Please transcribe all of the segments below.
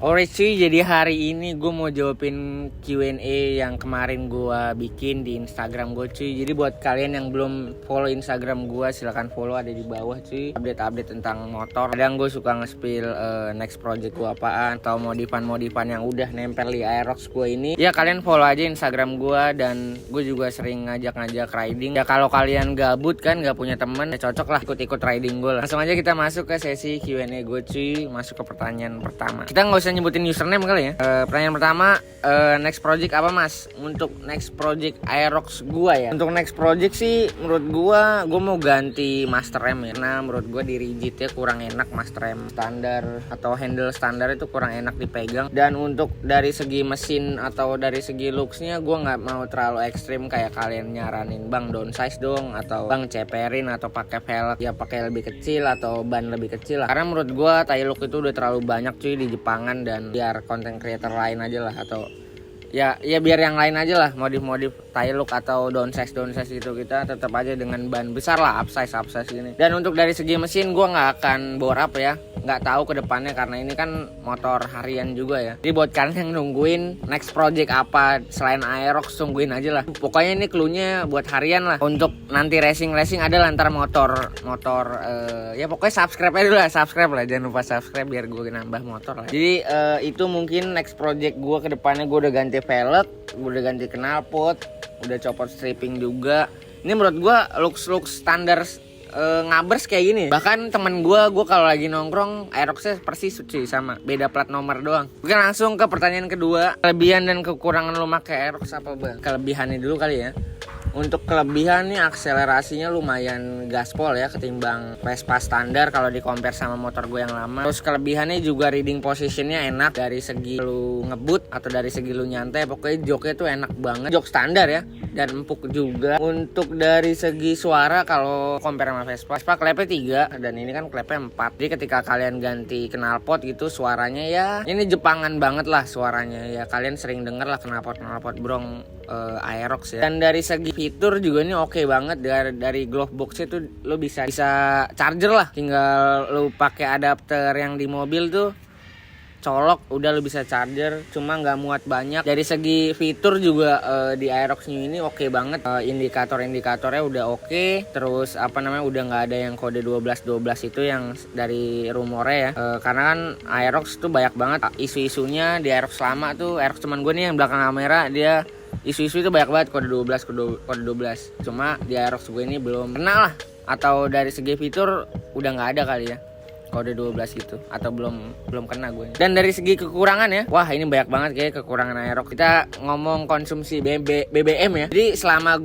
Alright cuy, jadi hari ini gue mau jawabin Q&A yang kemarin gue bikin di Instagram gue cuy. Jadi buat kalian yang belum follow Instagram gue, silahkan follow, ada di bawah cuy. Update-update tentang motor. Kadang gue suka nge-spill next project gue apaan, atau modifan yang udah nempel di Aerox gue ini. Ya kalian follow aja Instagram gue, dan gue juga sering ngajak-ngajak riding. Ya kalau kalian gabut kan, gak punya temen, ya cocok lah ikut-ikut riding gue lah. Langsung aja kita masuk ke sesi Q&A gue cuy. Masuk ke pertanyaan pertama. Kita gak usah nyebutin username kali ya. Pertanyaan pertama, next project apa mas? Untuk next project Aerox gua ya. Untuk next project sih menurut gua mau ganti master rem ya. Karena menurut gua di rigid ya kurang enak, master rem standar atau handle standar itu kurang enak dipegang. Dan untuk dari segi mesin atau dari segi looksnya gua nggak mau terlalu ekstrim kayak kalian nyaranin bang downsize dong, atau bang ceperin, atau pakai velg ya pakai lebih kecil atau ban lebih kecil lah. Karena menurut gua tie look itu udah terlalu banyak cuy di Jepangan, dan biar content creator lain aja lah, atau ya biar yang lain aja lah, modif tie look atau downsize gitu, kita tetap aja dengan ban besar lah, upsize gini. Dan untuk dari segi mesin gue nggak akan bore up ya, nggak tahu ke depannya karena ini kan motor harian juga ya. Jadi buat kalian yang nungguin next project apa selain Aerox, tungguin aja lah. Pokoknya ini cluenya buat harian lah. Untuk nanti racing ada lah ntar motor ya pokoknya subscribe aja dulu lah, jangan lupa subscribe biar gue nambah motor lah. Jadi itu mungkin next project gue ke depannya. Gue udah ganti velg, gue udah ganti knalpot, udah copot stripping juga. Ini menurut gue looks standar ngabers kayak gini. Bahkan temen gue kalau lagi nongkrong Aeroxnya persis cuy, sama beda plat nomor doang. Oke, langsung ke pertanyaan kedua. Kelebihan dan kekurangan lo make Aerox apa bang? Kelebihannya dulu kali ya. Untuk kelebihan nih, akselerasinya lumayan gaspol ya ketimbang Vespa standar kalau di compare sama motor gue yang lama. Terus kelebihannya juga reading positionnya enak, dari segi lu ngebut atau dari segi lu nyantai, pokoknya joknya tuh enak banget, jok standar ya, dan empuk juga. Untuk dari segi suara kalau compare sama Vespa klepnya 3 dan ini kan klepnya 4. Jadi ketika kalian ganti knalpot gitu, suaranya ya ini Jepangan banget lah suaranya ya. Kalian sering denger lah knalpot brong Aerox ya. Dan dari segi fitur juga ini oke banget. Dari glove box itu lo bisa charger lah, tinggal lo pakai adapter yang di mobil tuh, colok udah lo bisa charger, cuma nggak muat banyak. Dari segi fitur juga di Aerox New ini oke banget. Indikatornya udah oke. Terus udah nggak ada yang kode 12 itu yang dari rumornya ya. Karena kan Aerox tuh banyak banget isu-isunya di Aerox lama tuh. Aerox teman gue nih yang belakang kamera, dia isu-isu itu banyak banget kode 12. Cuma di Aerox gue ini belum kena lah. Atau dari segi fitur udah nggak ada kali ya kode 12 gitu, atau belum kena gue. Dan dari segi kekurangan ya, wah ini banyak banget kayak kekurangan Aerox. Kita ngomong konsumsi BBM ya. Jadi selama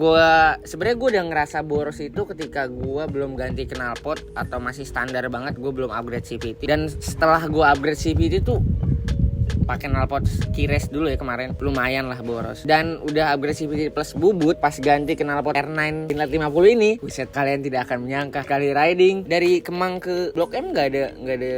sebenarnya gue udah ngerasa boros itu ketika gue belum ganti knalpot atau masih standar banget, gue belum upgrade CVT. Dan setelah gue upgrade CVT tuh pakai knalpot Kires dulu ya kemarin, lumayan lah boros. Dan udah upgrade CVT plus bubut, pas ganti knalpot R9 Inlet 50 ini, buset, kalian tidak akan menyangka kali riding dari Kemang ke Blok M nggak ada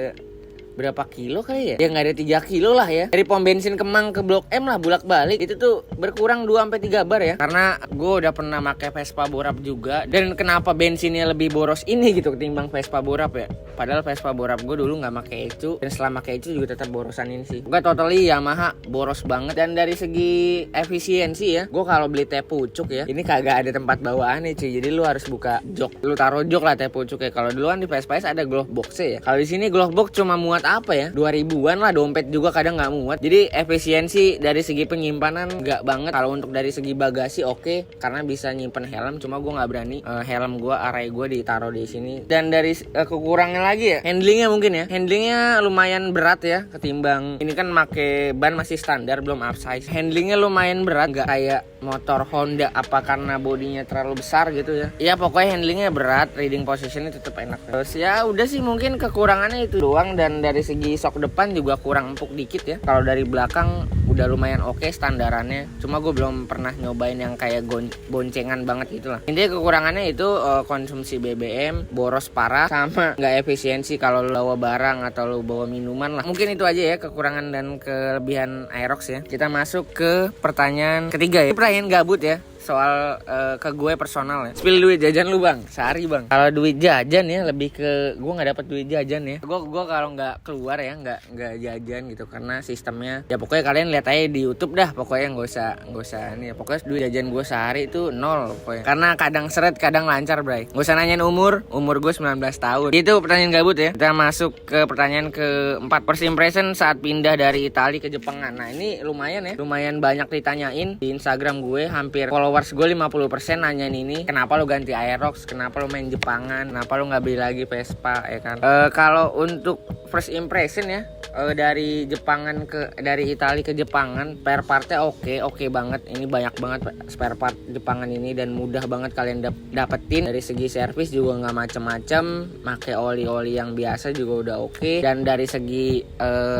berapa kilo kali ya? Ya nggak ada 3 kilo lah ya. Dari pom bensin Kemang ke Blok M lah bolak balik itu tuh berkurang 2-3 bar ya. Karena gue udah pernah pakai Vespa borap juga, dan kenapa bensinnya lebih boros ini gitu ketimbang Vespa borap ya. Padahal Vespa borap gue dulu nggak pakai ecu, dan setelah pakai ecu juga tetap borosan ini sih. Gue totally Yamaha boros banget. Dan dari segi efisiensi ya, gue kalau beli teh pucuk ya, ini kagak ada tempat bawaannya cuy. Jadi lu harus buka jok, lu taruh jok lah teh pucuk ya. Kalau dulu kan di Vespa ada glove box ya. Kalau di sini glove box cuma muat apa ya, 2000-an lah, dompet juga kadang nggak muat. Jadi efisiensi dari segi penyimpanan nggak banget. Kalau untuk dari segi bagasi oke, karena bisa nyimpen helm, cuma gue nggak berani helm gue, array gue ditaruh di sini. Dan dari kekurangan lagi ya, handlingnya mungkin ya, handlingnya lumayan berat ya ketimbang ini kan make ban masih standar belum upsize. Handlingnya lumayan berat, nggak kayak motor Honda, apa karena bodinya terlalu besar gitu ya. Ya pokoknya handlingnya berat, reading positionnya tetap enak. Terus ya udah sih, mungkin kekurangannya itu doang. Dan dari segi sok depan juga kurang empuk dikit ya. Kalau dari belakang udah lumayan oke standarannya, cuma gue belum pernah nyobain yang kayak boncengan banget gitu lah. Intinya kekurangannya itu konsumsi BBM boros parah, sama nggak efisiensi kalau lo bawa barang atau lo bawa minuman lah. Mungkin itu aja ya kekurangan dan kelebihan Aerox ya. Kita masuk ke pertanyaan ketiga ya. Pertanyaan gabut ya. soal ke gue personal ya. Spill duit jajan lu bang, sehari bang. Kalau duit jajan ya lebih ke gue nggak dapat duit jajan ya. Gue kalau nggak keluar ya nggak jajan gitu karena sistemnya ya pokoknya kalian lihat aja di YouTube dah. Pokoknya nggak usah nih. Pokoknya duit jajan gue sehari itu 0 pokoknya. Karena kadang seret kadang lancar bray. Nggak usah nanyain umur gue 19 tahun. Itu pertanyaan gabut ya. Kita masuk ke pertanyaan keempat. First impression saat pindah dari Italia ke Jepangan. Nah ini lumayan ya, lumayan banyak ditanyain di Instagram gue. Hampir followers gue 50% nanyain ini. Kenapa lu ganti Aerox? Kenapa lu main Jepangan? Kenapa lu nggak beli lagi Vespa ya kan? Kalau untuk first impression ya, dari Italia ke Jepangan, spare partnya oke banget. Ini banyak banget spare part Jepangan ini dan mudah banget kalian dapetin. Dari segi servis juga nggak macem-macem, pakai oli yang biasa juga udah oke. Dan dari segi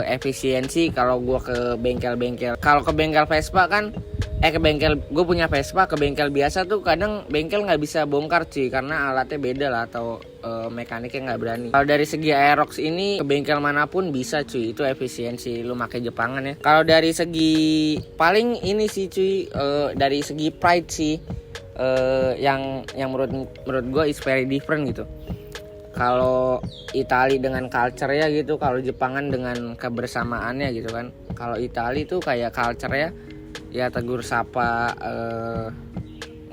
efisiensi, kalau gue ke bengkel-bengkel, kalau ke bengkel Vespa kan gue punya Vespa, ke bengkel biasa tuh kadang bengkel nggak bisa bongkar cuy karena alatnya beda lah atau mekaniknya nggak berani. Kalau dari segi Aerox ini ke bengkel manapun bisa cuy, itu efisiensi lu pakai Jepangan ya. Kalau dari segi paling ini sih cuy, dari segi pride sih, yang menurut gue is very different gitu. Kalau Italia dengan culture ya gitu, kalau Jepangan dengan kebersamaannya gitu kan. Kalau Italia tuh kayak culture ya tegur sapa,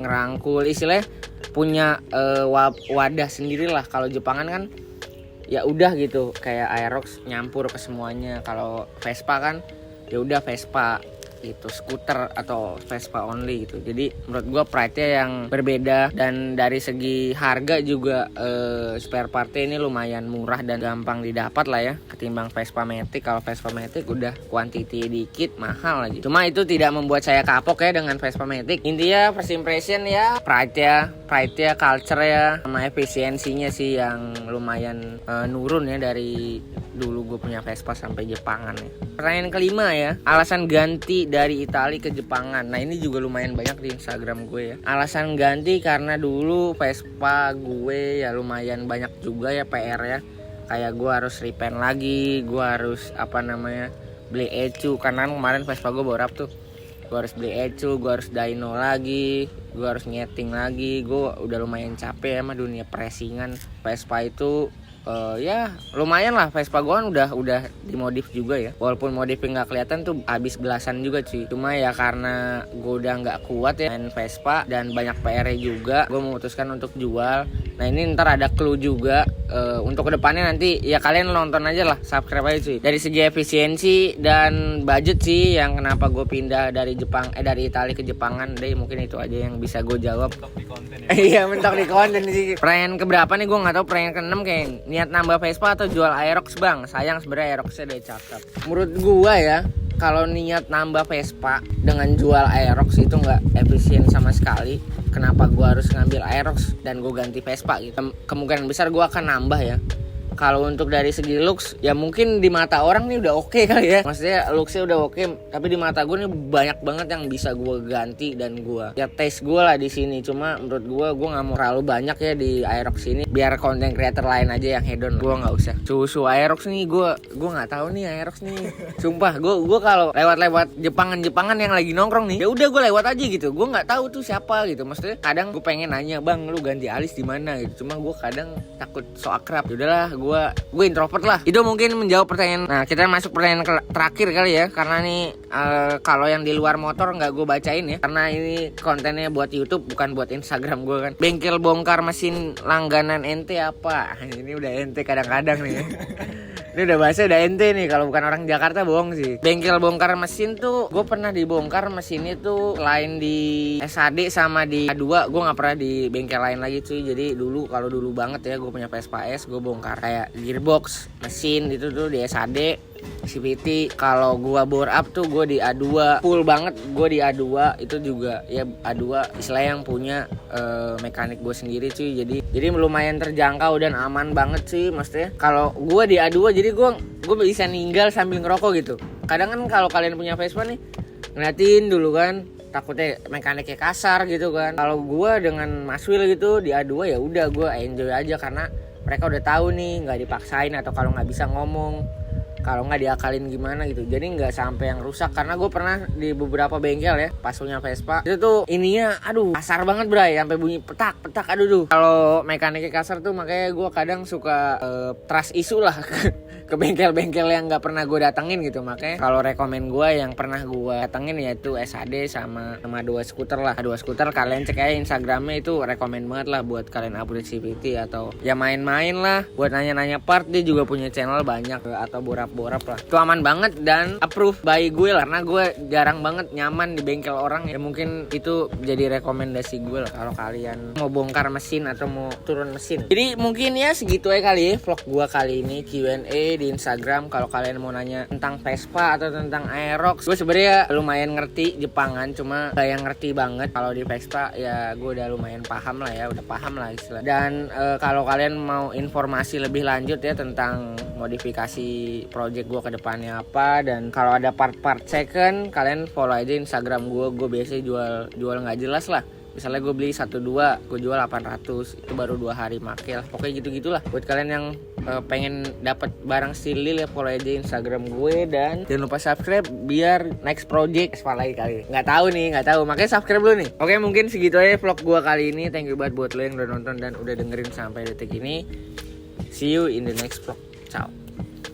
ngerangkul, istilahnya punya wadah sendiri lah. Kalau Jepangan kan ya udah gitu, kayak Aerox nyampur ke semuanya. Kalau Vespa kan ya udah Vespa gitu, skuter atau Vespa only gitu. Jadi menurut gue pride-nya yang berbeda. Dan dari segi harga juga spare part-nya ini lumayan murah dan gampang didapat lah ya ketimbang Vespa Matic. Kalau Vespa Matic udah quantity dikit, mahal lagi. Cuma itu tidak membuat saya kapok ya dengan Vespa Matic. Intinya first impression ya pride-nya, culture ya, sama efisiensinya sih yang lumayan nurun ya dari dulu gue punya Vespa sampai Jepangan ya. Pertanyaan kelima ya, alasan ganti dari Italia ke Jepangan. Nah ini juga lumayan banyak di Instagram gue ya. Alasan ganti karena dulu Vespa gue ya lumayan banyak juga ya PR ya. Kayak gue harus repaint lagi, gue harus beli ecu. Karena kemarin Vespa gue borap tuh, gue harus beli ecu, gue harus dyno lagi, gue harus nyeting lagi. Gue udah lumayan capek sama dunia presingan. Vespa itu ya lumayan lah. Vespa gue kan udah dimodif juga ya, walaupun modifnya nggak kelihatan tuh habis belasan juga cuy. Cuma ya karena gue udah nggak kuat ya main Vespa dan banyak PR-nya juga, gue memutuskan untuk jual. Nah ini ntar ada clue juga untuk kedepannya nanti ya, kalian nonton aja lah, subscribe aja cuy. Dari segi efisiensi dan budget sih yang kenapa gue pindah dari Italia ke Jepangan deh, mungkin itu aja yang bisa gue jawab. Mentok di konten ya. Iya mentok di konten sih. Pertanyaan keberapa nih gue nggak tahu. Pertanyaan ke-6 kayak niat nambah Vespa atau jual Aerox bang? Sayang sebenarnya Aeroxnya udah cakep. Menurut gue ya, kalau niat nambah Vespa dengan jual Aerox itu nggak efisien sama sekali. Kenapa gue harus ngambil Aerox dan gue ganti Vespa gitu? Kemungkinan besar gue akan nambah ya. Kalau untuk dari segi looks ya mungkin di mata orang nih udah oke kali ya. Maksudnya looksnya udah oke, tapi di mata gue nih banyak banget yang bisa gue ganti dan gue ya taste gue lah di sini. Cuma menurut gue nggak mau terlalu banyak ya di Aerox ini. Biar content creator lain aja yang hedon, gue nggak usah. Susu Aerox nih gue nggak tahu nih Aerox nih. Sumpah gue kalau lewat Jepangan yang lagi nongkrong nih, ya udah gue lewat aja gitu. Gue nggak tahu tuh siapa gitu. Maksudnya kadang gue pengen nanya, bang lu ganti alis di mana gitu. Cuma gue kadang takut so akrab. Yaudahlah gue introvert lah. Itu mungkin menjawab pertanyaan. Nah kita masuk pertanyaan terakhir kali ya, karena nih kalau yang di luar motor nggak gue bacain ya, karena ini kontennya buat YouTube bukan buat Instagram gue kan. Bengkel bongkar mesin langganan ente apa? Ini udah ente kadang-kadang nih ya. Ini udah bahasa udah ente nih, kalau bukan orang Jakarta bohong sih. Bengkel bongkar mesin tuh gue pernah dibongkar mesinnya tuh lain di SAD sama di A2. Gue nggak pernah di bengkel lain lagi cuy. Jadi kalau dulu banget ya gue punya Vespa S, gue bongkar kayak gearbox, mesin itu tuh di SAD, CVT. Kalau gue bore up tuh gue di A2, full banget gue di A2. Itu juga ya A2 istilah yang punya mekanik gue sendiri cuy. Jadi lumayan terjangkau dan aman banget sih. Maksudnya kalau gue di A2 jadi gue bisa ninggal sambil ngerokok gitu. Kadang kan kalau kalian punya Vespa nih, ngeliatin dulu kan, takutnya mekaniknya kasar gitu kan. Kalau gue dengan Mas Will gitu di A2 ya udah gue enjoy aja, karena mereka udah tahu nih, nggak dipaksain atau kalau nggak bisa ngomong. kalau nggak diakalin gimana gitu. Jadi nggak sampai yang rusak, karena gue pernah di beberapa bengkel ya pas punya Vespa itu tuh ininya aduh kasar banget bray, sampai bunyi petak aduh tuh. Kalau mekaniknya kasar tuh makanya gue kadang suka trust issue lah ke bengkel-bengkel yang nggak pernah gue datengin gitu. Makanya kalau rekomen gue yang pernah gue datengin yaitu SAD sama dua skuter lah. Dua skuter kalian cek aja Instagramnya, itu rekomen banget lah buat kalian upgrade CVT atau ya main-main lah, buat nanya-nanya part. Dia juga punya channel banyak atau borap-borap lah. Itu aman banget dan approve by gue lah, karena gue jarang banget nyaman di bengkel orang ya. Mungkin itu jadi rekomendasi gue lah kalau kalian mau bongkar mesin atau mau turun mesin. Jadi mungkin ya segitu aja kali ya vlog gue kali ini, Q&A di Instagram. Kalau kalian mau nanya tentang Vespa atau tentang Aerox, gue sebenarnya lumayan ngerti Jepangan, cuma gak yang ngerti banget. Kalau di Vespa ya gue udah lumayan paham lah ya, udah paham lah istilah. Dan kalau kalian mau informasi lebih lanjut ya tentang modifikasi project gue ke depannya apa, dan kalau ada part-part second kalian follow aja Instagram gue biasanya jual nggak jelas lah. Misalnya gue beli 1-2, gue jual 800, itu baru 2 hari make lah. Pokoknya gitu-gitulah. Buat kalian yang pengen dapat barang Steelil ya follow aja Instagram gue, dan jangan lupa subscribe biar next project Vespa lagi kali. Nggak tahu, makanya subscribe dulu nih. Oke, mungkin segitu aja vlog gue kali ini. Thank you banget buat lo yang udah nonton dan udah dengerin sampai detik ini. See you in the next vlog. Ciao.